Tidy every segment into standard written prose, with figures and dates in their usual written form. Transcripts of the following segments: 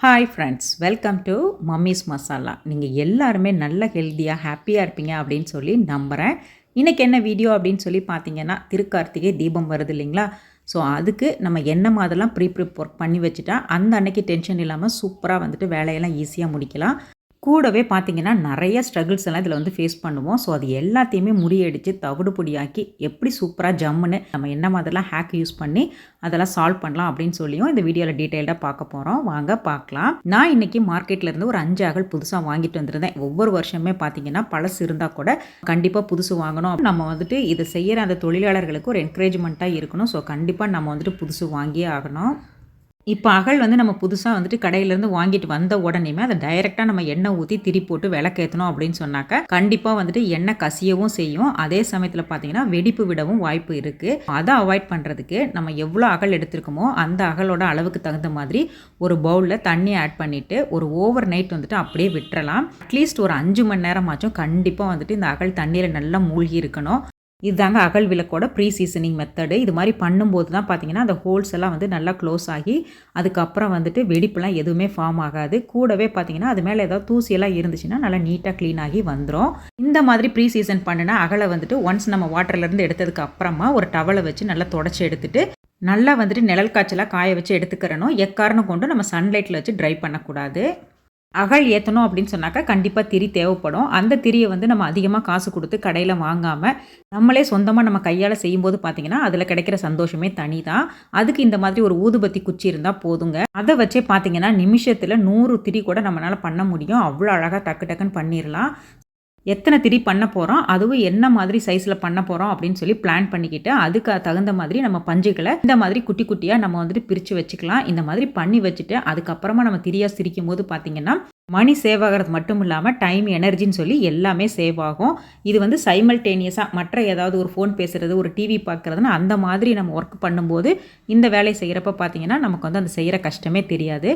Hi friends, welcome to mummy's masala. நீங்கள் எல்லாருமே நல்ல ஹெல்த்தியாக ஹாப்பியாக இருப்பீங்க அப்படின்னு சொல்லி நம்புகிறேன். இன்றைக்கி என்ன வீடியோ அப்படின்னு சொல்லி பார்த்தீங்கன்னா, திருக்கார்த்திகை தீபம் வருது இல்லைங்களா? ஸோ அதுக்கு நம்ம என்ன மாதிரிலாம் ப்ரிப் ஒர்க் பண்ணி வச்சுட்டா அந்த அன்னைக்கு டென்ஷன் இல்லாமல் சூப்பராக வந்துட்டு வேலையெல்லாம் ஈஸியாக முடிக்கலாம். கூடவே பார்த்தீங்கன்னா நிறைய ஸ்ட்ரகிள்ஸ் எல்லாம் இதில் வந்து ஃபேஸ் பண்ணுவோம். ஸோ அது எல்லாத்தையுமே முறியடித்து தவிடு பொடியாக்கி எப்படி சூப்பராக ஜம்முன்னு நம்ம என்ன மாதிரிலாம் ஹேக் யூஸ் பண்ணி அதெல்லாம் சால்வ் பண்ணலாம் அப்படின்னு சொல்லியும் இந்த வீடியோவில் டீட்டெயில்டாக பார்க்க போகிறோம். வாங்க பார்க்கலாம். நான் இன்றைக்கி மார்க்கெட்லேருந்து ஒரு 5 அகல் புதுசாக வாங்கிட்டு வந்திருந்தேன். ஒவ்வொரு வருஷமே பார்த்தீங்கன்னா பழசு இருந்தால் கூட கண்டிப்பாக புதுசு வாங்கணும். நம்ம வந்துட்டு இதை செய்கிற அந்த தொழிலாளர்களுக்கு ஒரு என்கரேஜ்மெண்ட்டாக இருக்கணும். ஸோ கண்டிப்பாக நம்ம வந்துட்டு புதுசு வாங்கியே ஆகணும். இப்போ அகல் வந்து நம்ம புதுசாக வந்துட்டு கடையிலேருந்து வாங்கிட்டு வந்த உடனேயுமே அதை டைரெக்டாக நம்ம எண்ணெய் ஊற்றி திரி போட்டு விளக்கேற்றணும் அப்படின்னு சொன்னாக்க கண்டிப்பாக வந்துட்டு எண்ணெய் கசியவும் செய்யும். அதே சமயத்தில் பார்த்தீங்கன்னா வெடிப்பு விடவும் வாய்ப்பு இருக்குது. அதை அவாய்ட் பண்ணுறதுக்கு நம்ம எவ்வளோ அகல் எடுத்துருக்கோமோ அந்த அகலோட அளவுக்கு தகுந்த மாதிரி ஒரு பவுலில் தண்ணி ஆட் பண்ணிவிட்டு ஒரு ஓவர் நைட் வந்துட்டு அப்படியே விட்டுறலாம். அட்லீஸ்ட் ஒரு 5 மணி நேரமாச்சும் கண்டிப்பாக வந்துட்டு இந்த அகல் தண்ணியில் நல்லா மூழ்கி இருக்கணும். இதுதாங்க அகல் விளக்கோட ப்ரீ சீசனிங் மெத்தடு. இது மாதிரி பண்ணும்போது தான் பார்த்தீங்கன்னா அந்த ஹோல்ஸ் எல்லாம் வந்து நல்லா க்ளோஸ் ஆகி அதுக்கப்புறம் வந்துட்டு வெடிப்புலாம் எதுவுமே ஃபார்ம் ஆகாது. கூடவே பார்த்தீங்கன்னா அது மேலே ஏதாவது தூசியெல்லாம் இருந்துச்சுன்னா நல்லா நீட்டாக க்ளீன் ஆகி வந்துடும். இந்த மாதிரி ப்ரீ சீசன் பண்ணினா அகலை வந்துட்டு ஒன்ஸ் நம்ம வாட்டர்லேருந்து எடுத்ததுக்கு அப்புறமா ஒரு டவலை வச்சு நல்லா தொடச்சி எடுத்துட்டு நல்லா வந்துட்டு நிழல் காய்ச்சலாக காய வச்சு எடுத்துக்கிறணும். எக்காரணம் கொண்டு நம்ம சன்லைட்டில் வச்சு ட்ரை பண்ணக்கூடாது. அகல் ஏற்றணும் அப்படின்னு சொன்னாக்கா கண்டிப்பாக திரி தேவைப்படும். அந்த திரியை வந்து நம்ம அதிகமாக காசு கொடுத்து கடையில் வாங்காமல் நம்மளே சொந்தமாக நம்ம கையால் செய்யும்போது பார்த்தீங்கன்னா அதில் கிடைக்கிற சந்தோஷமே தனி தான். அதுக்கு இந்த மாதிரி ஒரு ஊதுபத்தி குச்சி இருந்தால் போதுங்க. அதை வச்சே பார்த்தீங்கன்னா நிமிஷத்தில் 100 திரி கூட நம்மளால் பண்ண முடியும். அவ்வளோ அழகாக டக்கு டக்குன்னு பண்ணிடலாம். எத்தனை திரி பண்ண போகிறோம், அதுவும் என்ன மாதிரி சைஸில் பண்ண போகிறோம் அப்படின்னு சொல்லி பிளான் பண்ணிக்கிட்டு அதுக்கு தகுந்த மாதிரி நம்ம பஞ்சுகளை இந்த மாதிரி குட்டி குட்டியாக நம்ம வந்துட்டு பிரித்து வச்சுக்கலாம். இந்த மாதிரி பண்ணி வச்சுட்டு அதுக்கப்புறமா நம்ம திரியாக சிரிக்கும் போது பார்த்திங்கன்னா மணி சேவ் ஆகிறது மட்டும் இல்லாமல் டைம், எனர்ஜின்னு சொல்லி எல்லாமே சேவ் ஆகும். இது வந்து சைமல்டேனியஸாக மற்ற ஏதாவது ஒரு ஃபோன் பேசுகிறது, ஒரு டிவி பார்க்குறதுன்னு அந்த மாதிரி நம்ம ஒர்க் பண்ணும்போது இந்த வேலையை செய்கிறப்ப பார்த்திங்கன்னா நமக்கு வந்து அந்த செய்கிற கஷ்டமே தெரியாது.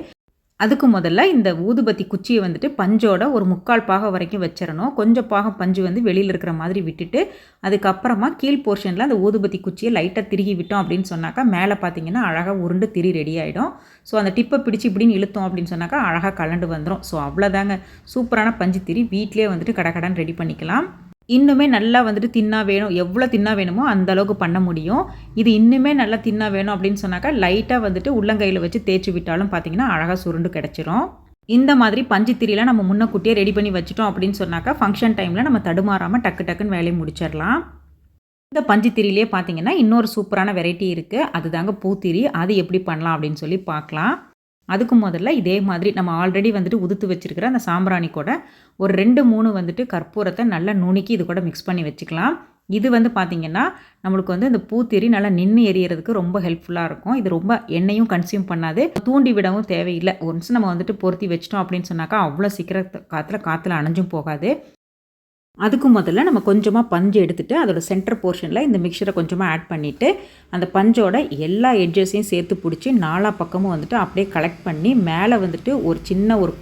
அதுக்கு முதல்ல இந்த ஊதுபத்தி குச்சியை வந்துட்டு பஞ்சோட ஒரு 3/4 பாகம் வரைக்கும் வச்சிடணும். கொஞ்சம் பாகம் பஞ்சு வந்து வெளியில் இருக்கிற மாதிரி விட்டுட்டு அதுக்கப்புறமா கீழ் போர்ஷனில் அந்த ஊதுபத்தி குச்சியை லைட்டாக திருகி விட்டோம் அப்படின்னு சொன்னாக்கா மேலே பார்த்தீங்கன்னா அழகாக உருண்டு திரி ரெடி ஆகிடும். ஸோ அந்த டிப்பை பிடிச்சி இப்படின்னு இழுத்தோம் அப்படின்னு சொன்னாக்கா அழகாக கலண்டு வந்துடும். ஸோ அவ்வளோதாங்க, சூப்பரான பஞ்சு திரி வீட்டிலே வந்துட்டு கடகடன்னு ரெடி பண்ணிக்கலாம். இன்னுமே நல்லா வந்துட்டு தின்னா வேணும், எவ்வளோ தின்னா வேணுமோ அந்த அளவுக்கு பண்ண முடியும். இது இன்னுமே நல்லா தின்னா வேணும் அப்படின்னு சொன்னாக்கா லைட்டாக வந்துட்டு உள்ளங்கையில் வச்சு தேய்ச்சி விட்டாலும் பார்த்தீங்கன்னா அழகாக சுருண்டு கிடச்சிரும். இந்த மாதிரி பஞ்சு திரியெலாம் நம்ம முன்னக்கூட்டியே ரெடி பண்ணி வச்சுட்டோம் அப்படின்னு சொன்னாக்கா ஃபங்க்ஷன் டைமில் நம்ம தடுமாறாமல் டக்கு டக்குன்னு வேலையை முடிச்சிடலாம். இந்த பஞ்சு திரியிலே பார்த்தீங்கன்னா இன்னொரு சூப்பரான வெரைட்டி இருக்குது. அதுதாங்க பூத்திரி. அது எப்படி பண்ணலாம் அப்படின்னு சொல்லி பார்க்கலாம். அதுக்கு முதல்ல இதே மாதிரி நம்ம ஆல்ரெடி வந்துட்டு உதுத்து வச்சுருக்கிற அந்த சாம்பிராணி கூட ஒரு 2-3 வந்துட்டு கற்பூரத்தை நல்லா நுணுக்கி இது கூட மிக்ஸ் பண்ணி வச்சுக்கலாம். இது வந்து பார்த்திங்கன்னா நம்மளுக்கு வந்து இந்த பூத்திரி நல்லா நின்று எரியறதுக்கு ரொம்ப ஹெல்ப்ஃபுல்லாக இருக்கும். இது ரொம்ப எண்ணெயும் கன்சியூம் பண்ணாது, தூண்டி விடவும் தேவையில்லை. ஒன்ஸ் நம்ம வந்துட்டு பொருத்தி வச்சிட்டோம் அப்படின்னு சொன்னாக்கா அவ்வளோ சீக்கிரம் காற்றுல அணைஞ்சும் போகாது. அதுக்கு முதல்ல நம்ம கொஞ்சமாக பஞ்சு எடுத்துகிட்டு அதோட சென்டர் போர்ஷனில் இந்த மிக்சரை கொஞ்சமாக ஆட் பண்ணிவிட்டு அந்த பஞ்சோட எல்லா எட்ஜஸையும் சேர்த்து பிடிச்சி 4 பக்கமும் வந்துட்டு அப்படியே கலெக்ட் பண்ணி மேலே வந்துட்டு ஒரு சின்ன ஒரு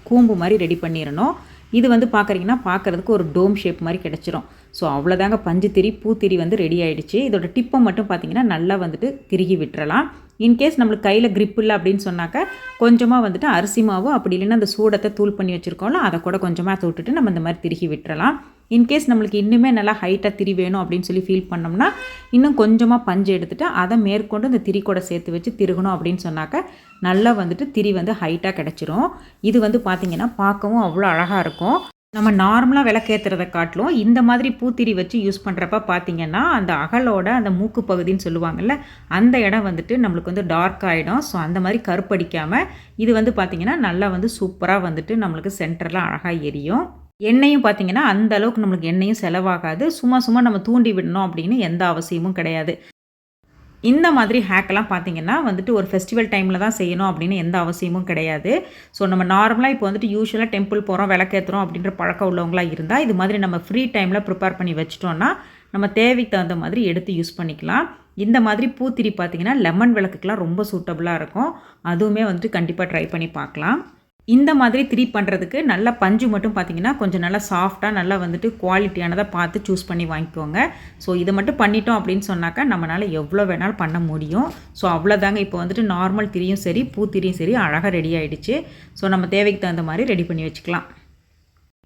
கூம்பு மாதிரி ரெடி பண்ணிடணும். இது வந்து பார்க்குறதுக்கு ஒரு டோம் ஷேப் மாதிரி கிடச்சிரும். ஸோ அவ்வளோதாங்க, பஞ்சு திரி பூத்திரி வந்து ரெடி ஆகிடுச்சு. இதோட டிப்பை மட்டும் பார்த்திங்கன்னா நல்லா வந்துட்டு திருகி விட்டுறலாம். இன்கேஸ் நம்மளுக்கு கையில் கிரிப் இல்லை அப்படின்னு சொன்னாக்க கொஞ்சமாக வந்துட்டு அரிசி மாவு அப்படி இல்லைன்னா அந்த சூடத்தை தூள் பண்ணி வச்சுருக்கோம்ல அதை கூட கொஞ்சமாக தொட்டுட்டு நம்ம இந்த மாதிரி திருகி விட்டுறலாம். இன்கேஸ் நம்மளுக்கு இன்னுமே நல்லா ஹைட்டாக திரி வேணும் அப்படின்னு சொல்லி ஃபீல் பண்ணோம்னா இன்னும் கொஞ்சமாக பஞ்சு எடுத்துகிட்டு அதை மேற்கொண்டு இந்த திரி கூட சேர்த்து வச்சு திருகணும் அப்படின்னு சொன்னாக்க நல்லா வந்துட்டு திரி வந்து ஹைட்டாக கிடச்சிரும். இது வந்து பார்த்திங்கன்னா பார்க்கவும் அவ்வளோ அழகாக இருக்கும். நம்ம நார்மலாக விளக்கேற்றுறதை காட்டிலும் இந்த மாதிரி பூத்திரி வச்சு யூஸ் பண்ணுறப்ப பார்த்திங்கன்னா அந்த அகலோட அந்த மூக்கு பகுதின்னு சொல்லுவாங்கள்ல அந்த இடம் வந்துட்டு நம்மளுக்கு வந்து டார்க் ஆகிடும். ஸோ அந்த மாதிரி கருப்படிக்காமல் இது வந்து பார்த்திங்கன்னா நல்லா வந்து சூப்பராக வந்துட்டு நம்மளுக்கு சென்டரில் அழகாக எரியும். எண்ணெயும் பார்த்திங்கன்னா அந்த அளவுக்கு நம்மளுக்கு எண்ணெயும் செலவாகாது. சும்மா நம்ம தூண்டி விடணும் அப்படின்னு எந்த அவசியமும் கிடையாது. இந்த மாதிரி ஹேக்கெல்லாம் பார்த்திங்கன்னா வந்துட்டு ஒரு ஃபெஸ்டிவல் டைமில் தான் செய்யணும் அப்படின்னு எந்த அவசியமும் கிடையாது. ஸோ நம்ம நார்மலாக இப்போ வந்துட்டு யூஸ்வலாக டெம்பிள் போகிறோம், விளக்கேற்றுறோம் அப்படின்ற பழக்கம் உள்ளவங்களாக இருந்தால் இது மாதிரி நம்ம ஃப்ரீ டைமில் ப்ரிப்பேர் பண்ணி வச்சிட்டோன்னா நம்ம தேவைக்கு தகுந்த மாதிரி எடுத்து யூஸ் பண்ணிக்கலாம். இந்த மாதிரி பூத்திரி பார்த்திங்கன்னா லெமன் விளக்குக்கெலாம் ரொம்ப சூட்டபுளாக இருக்கும். அதுவுமே வந்துட்டு கண்டிப்பாக ட்ரை பண்ணி பார்க்கலாம். இந்த மாதிரி திரி பண்ணுறதுக்கு நல்லா பஞ்சு மட்டும் பார்த்தீங்கன்னா கொஞ்சம் நல்லா சாஃப்டாக நல்லா வந்துட்டு குவாலிட்டியானதாக பார்த்து சூஸ் பண்ணி வாங்கிக்கோங்க. ஸோ இதை மட்டும் பண்ணிட்டோம் அப்படின்னு சொன்னாக்கா நம்மளால் எவ்வளோ வேணாலும் பண்ண முடியும். ஸோ அவ்வளோதாங்க. இப்போ வந்துட்டு நார்மல் திரியும் சரி பூத்திரியும் சரி அழகாக ரெடி ஆகிடுச்சு. ஸோ நம்ம தேவைக்கு தகுந்த மாதிரி ரெடி பண்ணி வச்சுக்கலாம்.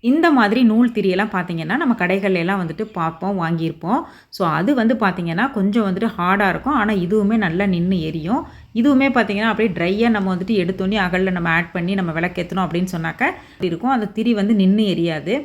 இந்த மாதிரி நூல் திரியெல்லாம் பார்த்திங்கன்னா நம்ம கடைகள்லாம் வந்துட்டு பார்ப்போம், வாங்கியிருப்போம். ஸோ அது வந்து பார்த்திங்கன்னா கொஞ்சம் வந்துட்டு ஹார்டாக இருக்கும். ஆனால் இதுவுமே நல்லா நின்று எரியும். இதுவுமே பார்த்திங்கன்னா அப்படியே ட்ரையாக நம்ம வந்துட்டு எடுத்தோன்னே அகலில் நம்ம ஆட் பண்ணி நம்ம விளக்கேற்றணும் அப்படின்னு சொன்னாக்க இருக்கும். அந்த திரி வந்து நின்று எரியாது.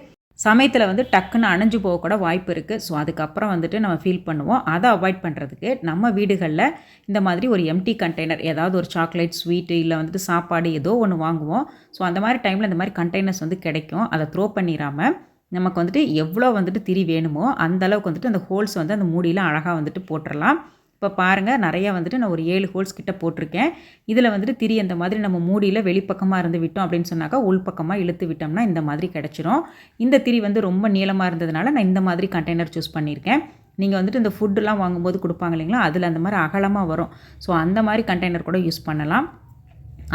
சமயத்தில் வந்து டக்குன்னு அணைஞ்சு போகக்கூட வாய்ப்பு இருக்குது. ஸோ அதுக்கப்புறம் வந்துட்டு நம்ம ஃபீல் பண்ணுவோம். அதை அவாய்ட் பண்ணுறதுக்கு நம்ம வீடுகளில் இந்த மாதிரி ஒரு எம்டி கண்டெய்னர், ஏதாவது ஒரு சாக்லேட், ஸ்வீட்டு இல்லை வந்துட்டு சாப்பாடு ஏதோ ஒன்று வாங்குவோம். ஸோ அந்த மாதிரி டைமில் இந்த மாதிரி கண்டெய்னர்ஸ் வந்து கிடைக்கும். அதை த்ரோ பண்ணிடாமல் நமக்கு வந்துட்டு எவ்வளோ வந்துட்டு திரி வேணுமோ அந்தளவுக்கு வந்துட்டு அந்த ஹோல்ஸ் வந்து அந்த மூடியில் அழகாக வந்துட்டு போட்டுடலாம். இப்போ பாருங்கள், நிறையா வந்துட்டு நான் ஒரு 7 ஹோல்ஸ் கிட்ட போட்டிருக்கேன். இதில் வந்துட்டு திரி அந்த மாதிரி நம்ம மூடியில் வெளிப்பக்கமாக இருந்து விட்டோம் அப்படின்னு சொன்னாக்கா உள்பக்கமாக இழுத்து விட்டோம்னா இந்த மாதிரி கிடச்சிரும். இந்த திரி வந்து ரொம்ப நீளமாக இருந்ததுனால நான் இந்த மாதிரி கண்டெய்னர் சூஸ் பண்ணியிருக்கேன். நீங்கள் வந்துட்டு இந்த ஃபுட்டுலாம் வாங்கும்போது கொடுப்பாங்க இல்லைங்களா, அதில் அந்த மாதிரி அகலமாக வரும். ஸோ அந்த மாதிரி கண்டெய்னர் கூட யூஸ் பண்ணலாம்.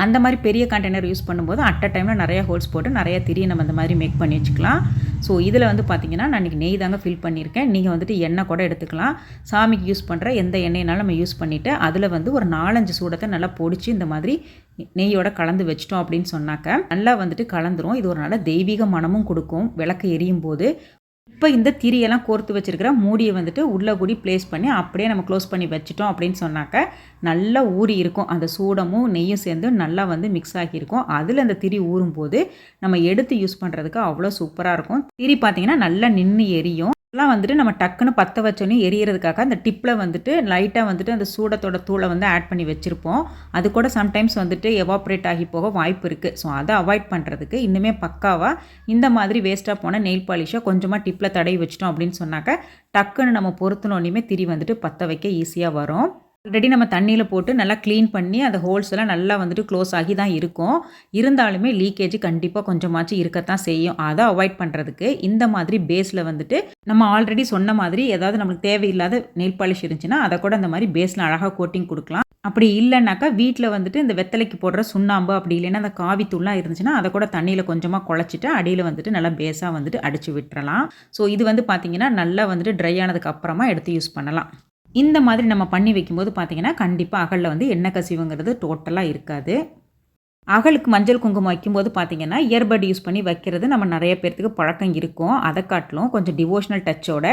அந்த மாதிரி பெரிய கண்டெய்னர் யூஸ் பண்ணும்போது அட் அ டைமில் நிறைய ஹோல்ஸ் போட்டு நிறைய திரியை நம்ம அந்த மாதிரி மேக் பண்ணி வச்சுக்கலாம். ஸோ இதில் வந்து பார்த்திங்கன்னா நான் இன்றைக்கி நெய் தாங்க ஃபில் பண்ணியிருக்கேன். நீங்கள் வந்துட்டு எண்ணெய் கூட எடுத்துக்கலாம். சாமிக்கு யூஸ் பண்ணுற எந்த எண்ணெயினாலும் நம்ம யூஸ் பண்ணிவிட்டு அதில் வந்து ஒரு 4-5 சூடத்தை நல்லா பொடிச்சு இந்த மாதிரி நெய்யோட கலந்து வச்சிட்டோம் அப்படின்னு சொன்னாக்க நல்லா வந்துட்டு கலந்துரும். இது ஒரு நல்ல தெய்வீக மனமும் கொடுக்கும் விளக்கு எரியும் போது. இப்போ இந்த திரியெல்லாம் கோர்த்து வச்சுருக்கிற மூடியை வந்துட்டு உள்ளே கூடி ப்ளேஸ் பண்ணி அப்படியே நம்ம க்ளோஸ் பண்ணி வச்சிட்டோம் அப்படின்னு சொன்னாக்க நல்லா ஊறி இருக்கும். அந்த சூடமும் நெய்யும் சேர்ந்து நல்லா வந்து மிக்ஸ் ஆகியிருக்கும். அதில் அந்த திரி ஊறும்போது நம்ம எடுத்து யூஸ் பண்ணுறதுக்கு அவ்வளோ சூப்பராக இருக்கும். திரி பார்த்திங்கன்னா நல்லா நின்று எரியும். எல்லாம் வந்துட்டு நம்ம டக்குன்னு பற்ற வச்சோன்னே எரியறதுக்காக அந்த டிப்பில் வந்துட்டு லைட்டாக வந்துட்டு அந்த சூடத்தோட தூளை வந்து ஆட் பண்ணி வச்சுருப்போம். அது கூட சம்டைம்ஸ் வந்துட்டு எவாப்ரேட் ஆகி போக வாய்ப்பு இருக்குது. ஸோ அதை அவாய்ட் பண்ணுறதுக்கு இன்னுமே பக்காவாக இந்த மாதிரி வேஸ்ட்டாக போன நெயில் பாலிஷை கொஞ்சமாக டிப்பில் தடவி வச்சிட்டோம் அப்படின்னு சொன்னாக்க டக்குன்னு நம்ம பொறுத்துனோன்னையுமே திரி வந்துட்டு பற்ற வைக்க ஈஸியாக வரும். ஆல்ரெடி நம்ம தண்ணியில் போட்டு நல்லா க்ளீன் பண்ணி அந்த ஹோல்ஸ் எல்லாம் நல்லா வந்துட்டு க்ளோஸ் ஆகி தான் இருக்கும். இருந்தாலுமே லீக்கேஜ் கண்டிப்பாக கொஞ்சமாச்சும் இருக்கத்தான் செய்யும். அதை அவாய்ட் பண்ணுறதுக்கு இந்த மாதிரி பேஸில் வந்துட்டு நம்ம ஆல்ரெடி சொன்ன மாதிரி ஏதாவது நம்மளுக்கு தேவையில்லாத நெயில் பாலிஷ் இருந்துச்சுன்னா அதை கூட அந்த மாதிரி பேஸில் அழகாக கோட்டிங் கொடுக்கலாம். அப்படி இல்லைனாக்கா வீட்டில் வந்துட்டு இந்த வெத்தலைக்கு போடுற சுண்ணாம்பு அப்படி இல்லைன்னா அந்த காவித்தூள்லாம் இருந்துச்சுன்னா அதை கூட தண்ணியில் கொஞ்சமாக குழச்சிட்டு அடியில் வந்துட்டு நல்லா பேஸாக வந்துட்டு அடித்து விட்டுறலாம். ஸோ இது வந்து பார்த்திங்கன்னா நல்லா வந்துட்டு ட்ரை ஆனதுக்கு அப்புறமா எடுத்து யூஸ் பண்ணலாம். இந்த மாதிரி நம்ம பண்ணி வைக்கும்போது பார்த்திங்கன்னா கண்டிப்பாக அகலில் வந்து எண்ணெய் கசிவுங்கிறது டோட்டலாக இருக்காது. அகலுக்கு மஞ்சள் குங்குமம் வைக்கும்போது பார்த்திங்கன்னா இயர்பட் யூஸ் பண்ணி வைக்கிறது நம்ம நிறைய பேர்த்துக்கு பழக்கம் இருக்கும். அதை காட்டிலும் கொஞ்சம் டிவோஷனல் டச்சோட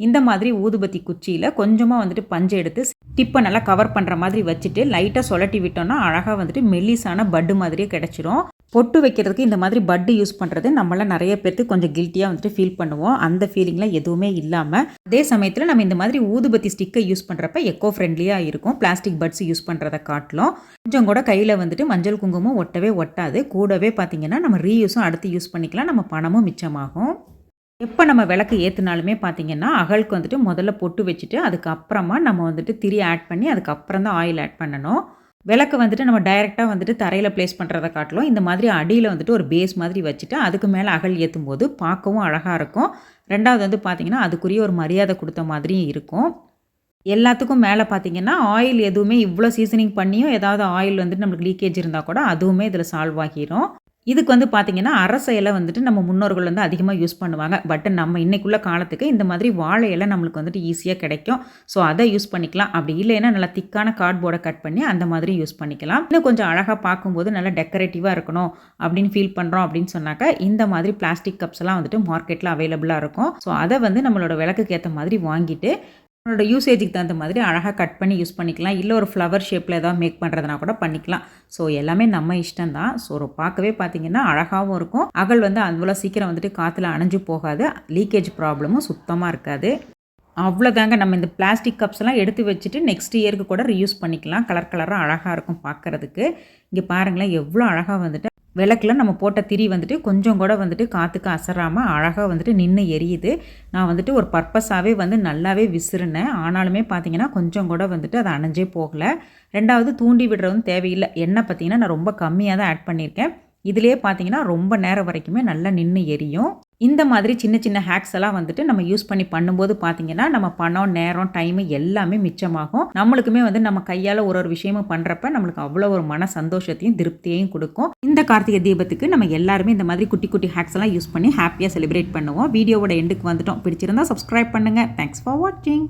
இந்த மாதிரி ஊதுபத்தி குச்சியில் கொஞ்சமாக வந்துட்டு பஞ்சை எடுத்து டிப்பை நல்லா கவர் பண்ணுற மாதிரி வச்சுட்டு லைட்டாக சொலட்டி விட்டோம்னா அழகாக வந்துட்டு மெல்லிசான பட்டு மாதிரியே கிடச்சிரும். பொட்டு வைக்கிறதுக்கு இந்த மாதிரி பட்டு யூஸ் பண்ணுறது நம்மளாம் நிறைய பேருக்கு கொஞ்சம் கில்ட்டியாக வந்துட்டு ஃபீல் பண்ணுவோம். அந்த ஃபீலிங்லாம் எதுவுமே இல்லாமல் அதே சமயத்தில் நம்ம இந்த மாதிரி ஊதுபத்தி ஸ்டிக்கை யூஸ் பண்ணுறப்ப எக்கோ ஃப்ரெண்ட்லியாக இருக்கும். பிளாஸ்டிக் பட்ஸ் யூஸ் பண்ணுறதை காட்டிலும் கொஞ்சம் கூட கையில் வந்துட்டு மஞ்சள் குங்குமம் ஒட்டவே ஒட்டாது. கூடவே பார்த்திங்கன்னா நம்ம ரீயூஸும் அடுத்து யூஸ் பண்ணிக்கலாம். நம்ம பணமும் மிச்சமாகும். எப்போ நம்ம விளக்கு ஏற்றுனாலுமே பார்த்திங்கன்னா அகலுக்கு வந்துட்டு முதல்ல பொட்டு வச்சுட்டு அதுக்கப்புறமா நம்ம வந்துட்டு திரி ஆட் பண்ணி அதுக்கப்புறம் தான் ஆயில் ஆட் பண்ணணும். விளக்கு வந்துட்டு நம்ம டைரெக்டாக வந்துட்டு தரையில் ப்ளேஸ் பண்ணுறதை காட்டிலும் இந்த மாதிரி அடியில் வந்துட்டு ஒரு பேஸ் மாதிரி வச்சுட்டு அதுக்கு மேலே அகல் ஏற்றும் போது பார்க்கவும் அழகாக இருக்கும். ரெண்டாவது வந்து பார்த்திங்கன்னா அதுக்குரிய ஒரு மரியாதை கொடுத்த மாதிரியும் இருக்கும். எல்லாத்துக்கும் மேலே பார்த்திங்கன்னா ஆயில் எதுவுமே இவ்வளோ சீசனிங் பண்ணியும் ஏதாவது ஆயில் வந்துட்டு நம்மளுக்கு லீக்கேஜ் இருந்தால் கூட அதுவுமே இதில் சால்வ் ஆகிரும். இதுக்கு வந்து பார்த்திங்கன்னா அரச இலை வந்துட்டு நம்ம முன்னோர்கள் வந்து அதிகமாக யூஸ் பண்ணுவாங்க. பட் நம்ம இன்றைக்குள்ள காலத்துக்கு இந்த மாதிரி வாழை இலை நம்மளுக்கு வந்துட்டு ஈஸியாக கிடைக்கும். ஸோ அதை யூஸ் பண்ணிக்கலாம். அப்படி இல்லைன்னா நல்லா திக்கான கார்ட்போர்டை கட் பண்ணி அந்த மாதிரி யூஸ் பண்ணிக்கலாம். இன்னும் கொஞ்சம் அழகாக பார்க்கும்போது நல்லா டெக்கரேட்டிவாக இருக்கணும் அப்படின்னு ஃபீல் பண்ணுறோம் அப்படின்னு சொன்னாக்கா இந்த மாதிரி பிளாஸ்டிக் கப்ஸ் எல்லாம் வந்துட்டு மார்க்கெட்டில் அவைலபிளாக இருக்கும். ஸோ அதை வந்து நம்மளோட விளக்குக்கு ஏற்ற மாதிரி வாங்கிட்டு நம்மளோட யூசேஜுக்கு தகுந்த மாதிரி அழகாக கட் பண்ணி யூஸ் பண்ணிக்கலாம். இல்லை ஒரு ஃப்ளவர் ஷேப்பில் ஏதாவது மேக் பண்ணுறதுனா கூட பண்ணிக்கலாம். ஸோ எல்லாமே நம்ம இஷ்டம் தான். ஸோ பார்க்கவே பார்த்திங்கன்னா அழகாகவும் இருக்கும். அகல் வந்து அவ்வளோ சீக்கிரம் வந்துட்டு காற்றுல அணைஞ்சு போகாது. லீக்கேஜ் ப்ராப்ளமும் சுத்தமாக இருக்காது. அவ்வளோதாங்க. நம்ம இந்த பிளாஸ்டிக் கப்ஸ் எல்லாம் எடுத்து வச்சுட்டு நெக்ஸ்ட் இயருக்கு கூட ரீயூஸ் பண்ணிக்கலாம். கலர் கலராக அழகாக இருக்கும் பார்க்குறதுக்கு. இங்கே பாருங்களேன் எவ்வளோ அழகாக வந்துட்டு விளக்கில் நம்ம போட்ட திரி வந்துட்டு கொஞ்சம் கூட வந்துட்டு காற்றுக்கு அசராமல் அழகாக வந்துட்டு நின்று எரியுது. நான் வந்துட்டு ஒரு பர்பஸாகவே வந்து நல்லாவே விசிறினேன். ஆனாலுமே பார்த்திங்கன்னா கொஞ்சம் கூட வந்துட்டு அது அணைஞ்சே போகலை. ரெண்டாவது தூண்டி விடுறதும் தேவையில்லை. எண்ணெய் பார்த்திங்கன்னா நான் ரொம்ப கம்மியாக தான் ஆட் பண்ணியிருக்கேன். இதிலேயே பார்த்தீங்கன்னா ரொம்ப நேரம் வரைக்குமே நல்லா நின்று எரியும். இந்த மாதிரி சின்ன சின்ன ஹேக்ஸ் எல்லாம் வந்துட்டு நம்ம யூஸ் பண்ணி பண்ணும்போது பார்த்தீங்கன்னா நம்ம பணம், நேரம், டைம் எல்லாமே மிச்சமாகும். நம்மளுக்குமே வந்து நம்ம கையால் ஒரு விஷயமும் பண்ணுறப்ப நம்மளுக்கு அவ்வளோ ஒரு மன சந்தோஷத்தையும் திருப்தியையும் கொடுக்கும். இந்த கார்த்திகை தீபத்துக்கு நம்ம எல்லாருமே இந்த மாதிரி குட்டி குட்டி ஹேக்ஸ் எல்லாம் யூஸ் பண்ணி ஹாப்பியாக செலிப்ரேட் பண்ணுவோம். வீடியோவோட எண்டுக்கு வந்துட்டோம். பிடிச்சிருந்தா சப்ஸ்கிரைப் பண்ணுங்கள். தேங்க்ஸ் ஃபார் வாட்சிங்.